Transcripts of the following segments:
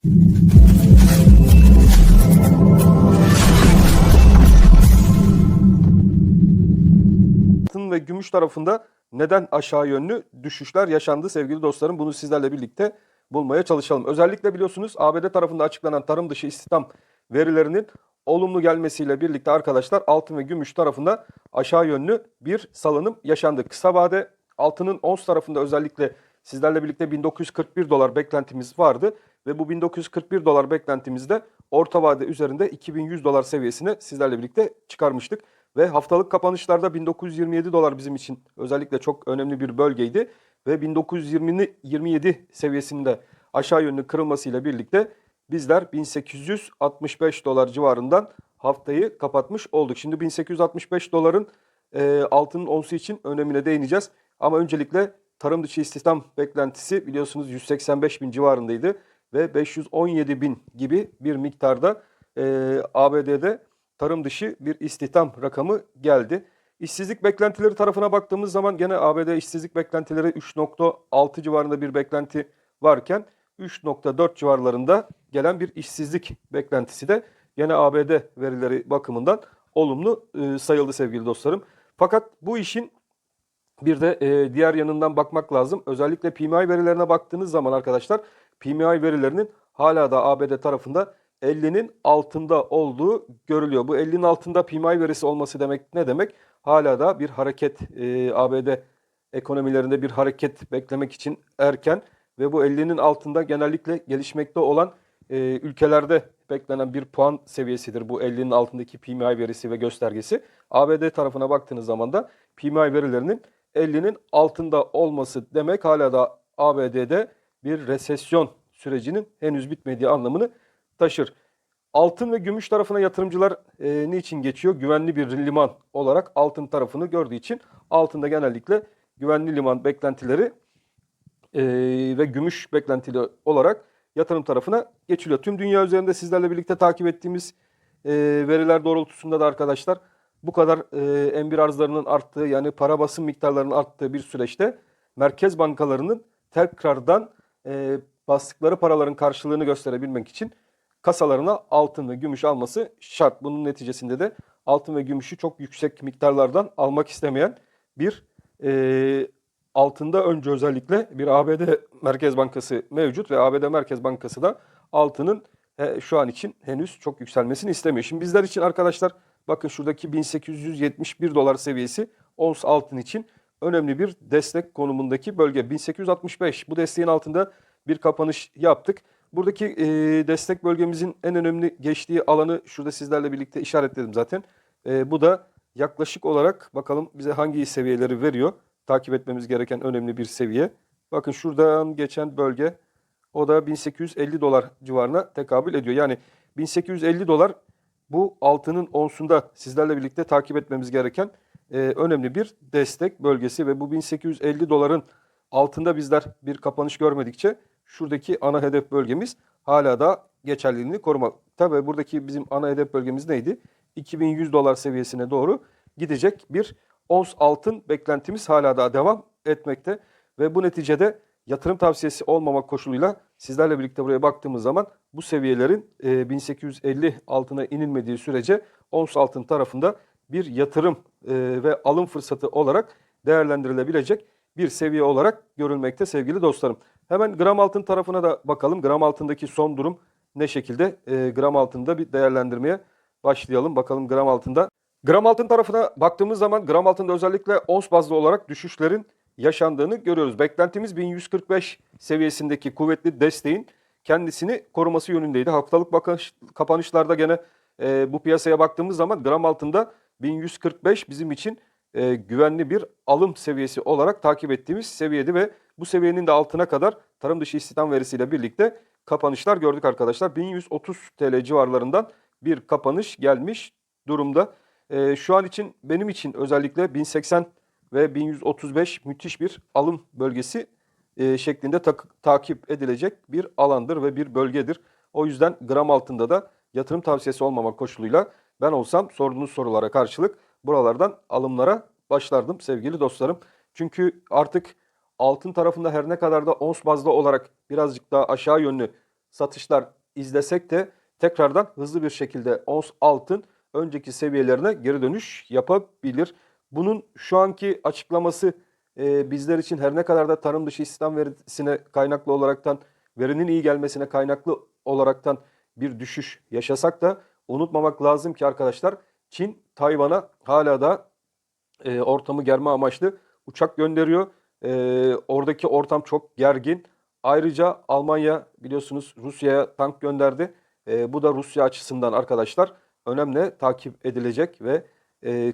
Altın ve gümüş tarafında neden aşağı yönlü düşüşler yaşandı sevgili dostlarım? Bunu sizlerle birlikte bulmaya çalışalım. Özellikle biliyorsunuz ABD tarafında açıklanan tarım dışı istihdam verilerinin olumlu gelmesiyle birlikte arkadaşlar altın ve gümüş tarafında aşağı yönlü bir salınım yaşandı. Kısa vade altının ons tarafında özellikle sizlerle birlikte 1941 dolar beklentimiz vardı ve bu 1941 dolar beklentimizde orta vade üzerinde 2100 dolar seviyesine sizlerle birlikte çıkarmıştık. Ve haftalık kapanışlarda 1927 dolar bizim için özellikle çok önemli bir bölgeydi. Ve 1927 seviyesinde aşağı yönlü kırılmasıyla birlikte bizler 1865 dolar civarından haftayı kapatmış olduk. Şimdi 1865 doların altının onsu için önemine değineceğiz. Ama öncelikle tarım dışı istihdam beklentisi biliyorsunuz 185 bin civarındaydı. Ve 517 bin gibi bir miktarda ABD'de tarım dışı bir istihdam rakamı geldi. İşsizlik beklentileri tarafına baktığımız zaman gene ABD işsizlik beklentileri 3,6 civarında bir beklenti varken 3,4 civarlarında gelen bir işsizlik beklentisi de gene ABD verileri bakımından olumlu sayıldı sevgili dostlarım. Fakat bu işin bir de diğer yanından bakmak lazım. Özellikle PMI verilerine baktığınız zaman arkadaşlar PMI verilerinin hala da ABD tarafında 50'nin altında olduğu görülüyor. Bu 50'nin altında PMI verisi olması demek ne demek? Hala da bir hareket ABD ekonomilerinde bir hareket beklemek için erken ve bu 50'nin altında genellikle gelişmekte olan ülkelerde beklenen bir puan seviyesidir. Bu 50'nin altındaki PMI verisi ve göstergesi. ABD tarafına baktığınız zaman da PMI verilerinin 50'nin altında olması demek hala da ABD'de bir resesyon sürecinin henüz bitmediği anlamını taşır. Altın ve gümüş tarafına yatırımcılar niçin geçiyor? Güvenli bir liman olarak altın tarafını gördüğü için altında genellikle güvenli liman beklentileri ve gümüş beklentili olarak yatırım tarafına geçiliyor. Tüm dünya üzerinde sizlerle birlikte takip ettiğimiz veriler doğrultusunda da arkadaşlar bu kadar M1 arzlarının arttığı yani para basım miktarlarının arttığı bir süreçte merkez bankalarının tekrardan bastıkları paraların karşılığını gösterebilmek için kasalarına altın ve gümüş alması şart. Bunun neticesinde de altın ve gümüşü çok yüksek miktarlardan almak istemeyen bir altında önce özellikle bir ABD Merkez Bankası mevcut ve ABD Merkez Bankası da altının şu an için henüz çok yükselmesini istemiyor. Şimdi bizler için arkadaşlar bakın şuradaki 1871 dolar seviyesi ons altın için önemli bir destek konumundaki bölge. 1865 bu desteğin altında bir kapanış yaptık. Buradaki destek bölgemizin en önemli geçtiği alanı şurada sizlerle birlikte işaretledim zaten. Bu da yaklaşık olarak bakalım bize hangi seviyeleri veriyor. Takip etmemiz gereken önemli bir seviye. Bakın şuradan geçen bölge o da 1850 dolar civarına tekabül ediyor. Yani 1850 dolar bu altının onsunda sizlerle birlikte takip etmemiz gereken önemli bir destek bölgesi ve bu 1850 doların altında bizler bir kapanış görmedikçe şuradaki ana hedef bölgemiz hala da geçerliliğini korumakta ve buradaki bizim ana hedef bölgemiz neydi? 2100 dolar seviyesine doğru gidecek bir ons altın beklentimiz hala daha devam etmekte ve bu neticede yatırım tavsiyesi olmamak koşuluyla sizlerle birlikte buraya baktığımız zaman bu seviyelerin 1850 altına inilmediği sürece ons altın tarafında bir yatırım ve alım fırsatı olarak değerlendirilebilecek bir seviye olarak görülmekte sevgili dostlarım. Hemen gram altın tarafına da bakalım. Gram altındaki son durum ne şekilde? Gram altında bir değerlendirmeye başlayalım. Bakalım gram altında. Gram altın tarafına baktığımız zaman gram altında özellikle ons bazlı olarak düşüşlerin yaşandığını görüyoruz. Beklentimiz 1145 seviyesindeki kuvvetli desteğin kendisini koruması yönündeydi. Haftalık kapanışlarda gene bu piyasaya baktığımız zaman gram altında 1145 bizim için güvenli bir alım seviyesi olarak takip ettiğimiz seviyedi ve bu seviyenin de altına kadar tarım dışı istihdam verisiyle birlikte kapanışlar gördük arkadaşlar. 1130 TL civarlarından bir kapanış gelmiş durumda. Şu an için benim için özellikle 1080 ve 1135 müthiş bir alım bölgesi şeklinde takip edilecek bir alandır ve bir bölgedir. O yüzden gram altında da yatırım tavsiyesi olmamak koşuluyla ben olsam sorduğunuz sorulara karşılık buralardan alımlara başlardım sevgili dostlarım. Çünkü artık altın tarafında her ne kadar da ons bazda olarak birazcık daha aşağı yönlü satışlar izlesek de tekrardan hızlı bir şekilde ons altın önceki seviyelerine geri dönüş yapabilir. Bunun şu anki açıklaması bizler için her ne kadar da tarım dışı istihdam verisine kaynaklı olaraktan verinin iyi gelmesine kaynaklı olaraktan bir düşüş yaşasak da unutmamak lazım ki arkadaşlar Çin Tayvan'a hala da ortamı germe amaçlı uçak gönderiyor. Oradaki ortam çok gergin. Ayrıca Almanya biliyorsunuz Rusya'ya tank gönderdi. Bu da Rusya açısından arkadaşlar önemli takip edilecek ve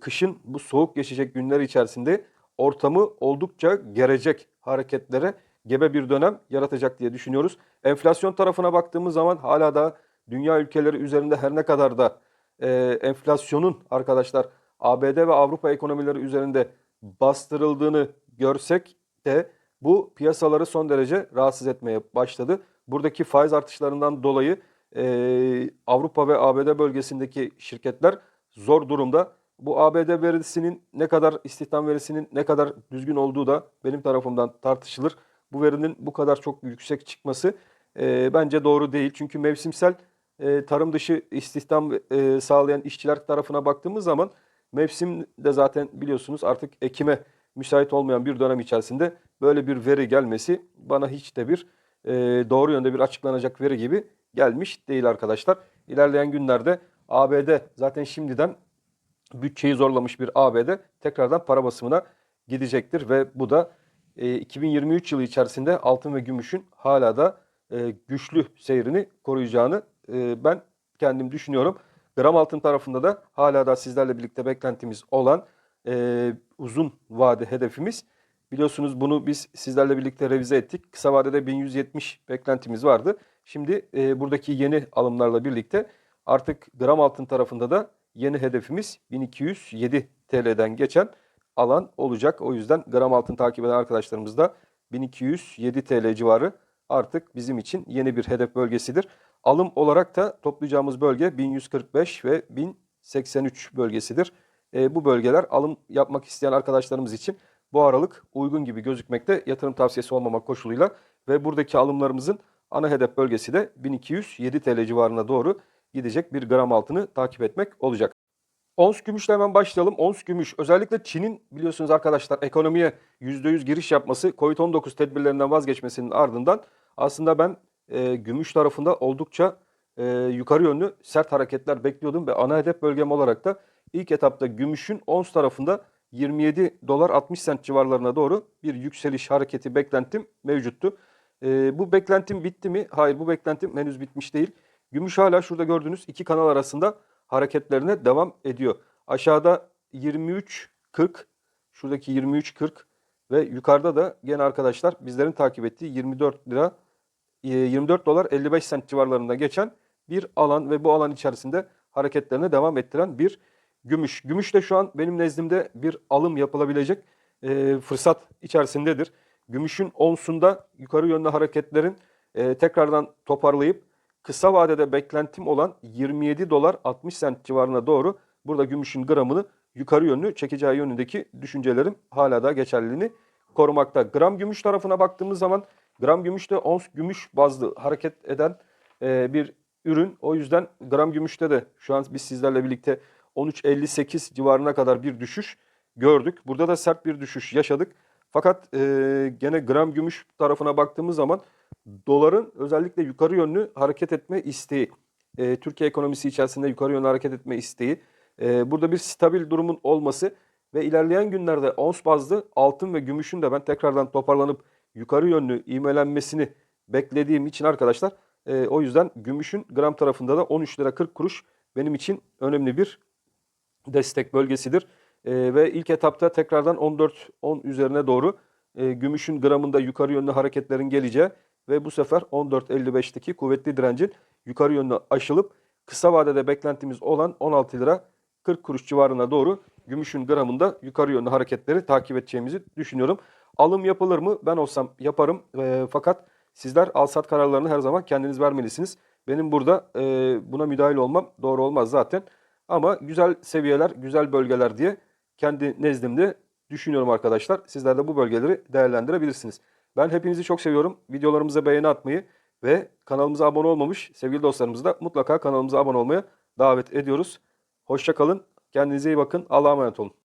kışın bu soğuk geçecek günler içerisinde ortamı oldukça gerecek hareketlere gebe bir dönem yaratacak diye düşünüyoruz. Enflasyon tarafına baktığımız zaman hala da dünya ülkeleri üzerinde her ne kadar da enflasyonun arkadaşlar ABD ve Avrupa ekonomileri üzerinde bastırıldığını görsek de bu piyasaları son derece rahatsız etmeye başladı. Buradaki faiz artışlarından dolayı Avrupa ve ABD bölgesindeki şirketler zor durumda. Bu ABD verisinin ne kadar istihdam verisinin ne kadar düzgün olduğu da benim tarafımdan tartışılır. Bu verinin bu kadar çok yüksek çıkması bence doğru değil. Çünkü mevsimsel tarım dışı istihdam sağlayan işçiler tarafına baktığımız zaman mevsim de zaten biliyorsunuz artık ekime müsait olmayan bir dönem içerisinde böyle bir veri gelmesi bana hiç de bir doğru yönde bir açıklanacak veri gibi gelmiş değil arkadaşlar. İlerleyen günlerde ABD zaten şimdiden bütçeyi zorlamış bir ABD tekrardan para basımına gidecektir ve bu da 2023 yılı içerisinde altın ve gümüşün hala da güçlü seyrini koruyacağını ben kendim düşünüyorum. Gram altın tarafında da hala da sizlerle birlikte beklentimiz olan uzun vade hedefimiz. Biliyorsunuz bunu biz sizlerle birlikte revize ettik. Kısa vadede 1170 beklentimiz vardı. Şimdi buradaki yeni alımlarla birlikte artık gram altın tarafında da yeni hedefimiz 1207 TL'den geçen alan olacak. O yüzden gram altın takip eden arkadaşlarımız da 1207 TL civarı artık bizim için yeni bir hedef bölgesidir. Alım olarak da toplayacağımız bölge 1145 ve 1083 bölgesidir. Bu bölgeler alım yapmak isteyen arkadaşlarımız için bu aralık uygun gibi gözükmekte, yatırım tavsiyesi olmamak koşuluyla ve buradaki alımlarımızın ana hedef bölgesi de 1207 TL civarına doğru gidecek bir gram altını takip etmek olacak. Ons gümüşle hemen başlayalım. Ons gümüş özellikle Çin'in biliyorsunuz arkadaşlar ekonomiye %100 giriş yapması, Covid-19 tedbirlerinden vazgeçmesinin ardından aslında ben gümüş tarafında oldukça yukarı yönlü sert hareketler bekliyordum ve ana hedef bölgem olarak da ilk etapta gümüşün ons tarafında 27 dolar 60 sent civarlarına doğru bir yükseliş hareketi beklentim mevcuttu. Bu beklentim bitti mi? Hayır, bu beklentim henüz bitmiş değil. Gümüş hala şurada gördüğünüz iki kanal arasında hareketlerine devam ediyor. Aşağıda 23.40, şuradaki 23.40 ve yukarıda da gene arkadaşlar bizlerin takip ettiği 24 lira 24 dolar 55 sent civarlarında geçen bir alan ve bu alan içerisinde hareketlerine devam ettiren bir gümüş. Gümüş de şu an benim nezdimde bir alım yapılabilecek fırsat içerisindedir. Gümüşün onsunda yukarı yönlü hareketlerin tekrardan toparlayıp kısa vadede beklentim olan 27 dolar 60 sent civarına doğru burada gümüşün gramını yukarı yönlü çekeceği yönündeki düşüncelerim hala da geçerliliğini korumakta. Gram gümüş tarafına baktığımız zaman gram gümüş de ons gümüş bazlı hareket eden bir ürün. O yüzden gram gümüşte de şu an biz sizlerle birlikte 13.58 civarına kadar bir düşüş gördük. Burada da sert bir düşüş yaşadık. Fakat gene gram gümüş tarafına baktığımız zaman doların özellikle yukarı yönlü hareket etme isteği, Türkiye ekonomisi içerisinde yukarı yönlü hareket etme isteği, burada bir stabil durumun olması ve ilerleyen günlerde ons bazlı altın ve gümüşün de ben tekrardan toparlanıp yukarı yönlü ivmelenmesini beklediğim için arkadaşlar o yüzden gümüşün gram tarafında da 13 lira 40 kuruş benim için önemli bir destek bölgesidir. Ve ilk etapta tekrardan 14-10 üzerine doğru gümüşün gramında yukarı yönlü hareketlerin geleceği ve bu sefer 14.55'teki kuvvetli direncin yukarı yönlü aşılıp kısa vadede beklentimiz olan 16 lira 40 kuruş civarına doğru gümüşün gramında yukarı yönlü hareketleri takip edeceğimizi düşünüyorum. Alım yapılır mı? Ben olsam yaparım. Fakat sizler al-sat kararlarını her zaman kendiniz vermelisiniz. Benim burada buna müdahil olmam doğru olmaz zaten. Ama güzel seviyeler, güzel bölgeler diye kendi nezdimde düşünüyorum arkadaşlar. Sizler de bu bölgeleri değerlendirebilirsiniz. Ben hepinizi çok seviyorum. Videolarımıza beğeni atmayı Ve kanalımıza abone olmamış sevgili dostlarımızı da mutlaka kanalımıza abone olmaya davet ediyoruz. Hoşça kalın. Kendinize iyi bakın. Allah'a emanet olun.